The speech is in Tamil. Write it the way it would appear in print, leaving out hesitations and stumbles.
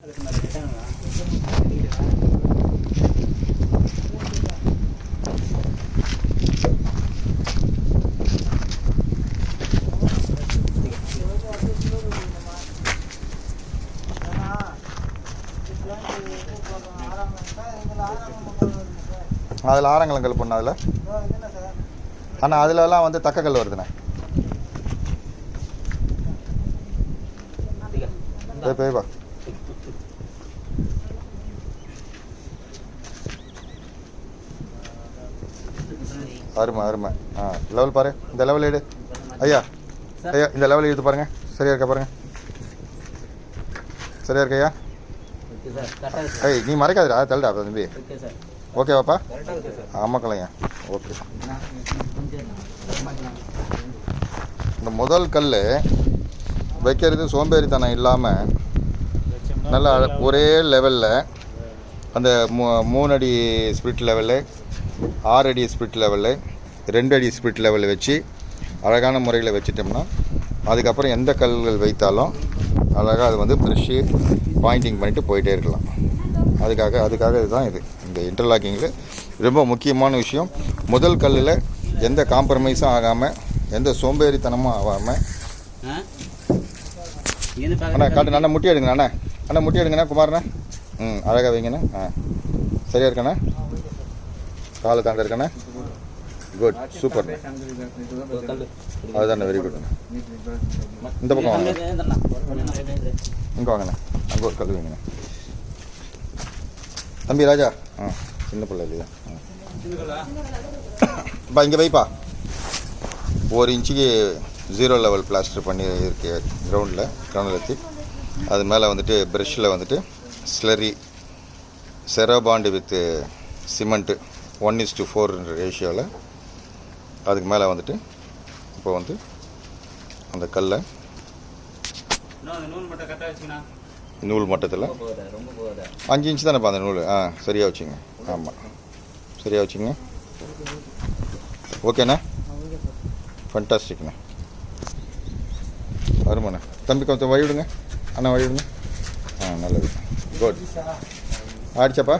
அதில் ஆரங்கலங்கல் பொண்ணு அதில் அண்ணா அதிலலாம் வந்து தக்கக்கல் வருதுண்ணே. போய்ப்பா அருமை அருமை. லெவல் பாரு, இந்த லெவல் எடு ஐயா. ஐயா இந்த லெவல் எடுத்து பாருங்க, சரியா இருக்கா பாருங்க, சரியா இருக்கையா? ஐய் நீ மறைக்காதுடா, தள்ளுடா தம்பி. ஓகேவாப்பா? ஆமாக்கலையா? ஓகே. இந்த முதல் கல் வைக்கிறது சோம்பேறித்தனம் இல்லாமல் நல்லா ஒரே லெவலில் அந்த 3 அடி ஸ்பிரிட் லெவலு, 6 அடி ஸ்பிரிட் லெவலு, 2 அடி ஸ்பிரிட் லெவலில் வச்சு அழகான முறையில் வச்சிட்டோம்னா அதுக்கப்புறம் எந்த கல்கள் வைத்தாலும் அழகாக அது வந்து ப்ரெஷ்ஷு பாயிண்டிங் பண்ணிவிட்டு போயிட்டே இருக்கலாம். அதுக்காக இதுதான் இது. இந்த இன்டர்லாக்கிங்கில் ரொம்ப முக்கியமான விஷயம், முதல் கல்லில் எந்த காம்ப்ரமைஸும் ஆகாமல், எந்த சோம்பேறித்தனமும் ஆகாமல். அண்ணா காட்டு அண்ணா, முட்டி எடுங்கண்ணா. அண்ணா அண்ணா முட்டி எடுங்கண்ணா, குமார்ண்ணா. அழகாக வைங்கண்ணா. சரியா இருக்கண்ணா? காலை தாண்ட இருக்கண்ணா. Good, super. அதுதாண்ணா, வெரி குட்ண்ணா. இந்த பக்கம் வாங்க, இங்கே வாங்கண்ணா. அங்கே ஒரு கல் வைங்கண்ணா. தம்பி ராஜா, சின்ன பிள்ளை இல்லையா? பா இங்கே வைப்பா. 1 இன்ச்சுக்கு 0 லெவல் பிளாஸ்டர் பண்ணி இருக்கு கிரவுண்டில் வச்சு, அது மேலே வந்துட்டு ப்ரெஷ்ஷில் வந்துட்டு ஸ்லரி செரோபாண்டு வித் சிமெண்ட்டு 1:4 ரேஷியோவில் அதுக்கு மேலே வந்துட்டு இப்போ வந்து அந்த கல்லை நூல் மட்டத்தில் 5 இன்ச்சு தானேப்பா அந்த நூல். சரியாக வச்சுங்க. ஆமாம், சரியாக வச்சுங்க. ஓகேண்ணா, ஃபண்டாஸ்டிக்ண்ணா, அருமாண்ணா. தம்பி கொஞ்சம் வழி விடுங்க அண்ணா, வழி விடுங்க. நல்லது, குட். ஆடிச்சாப்பா?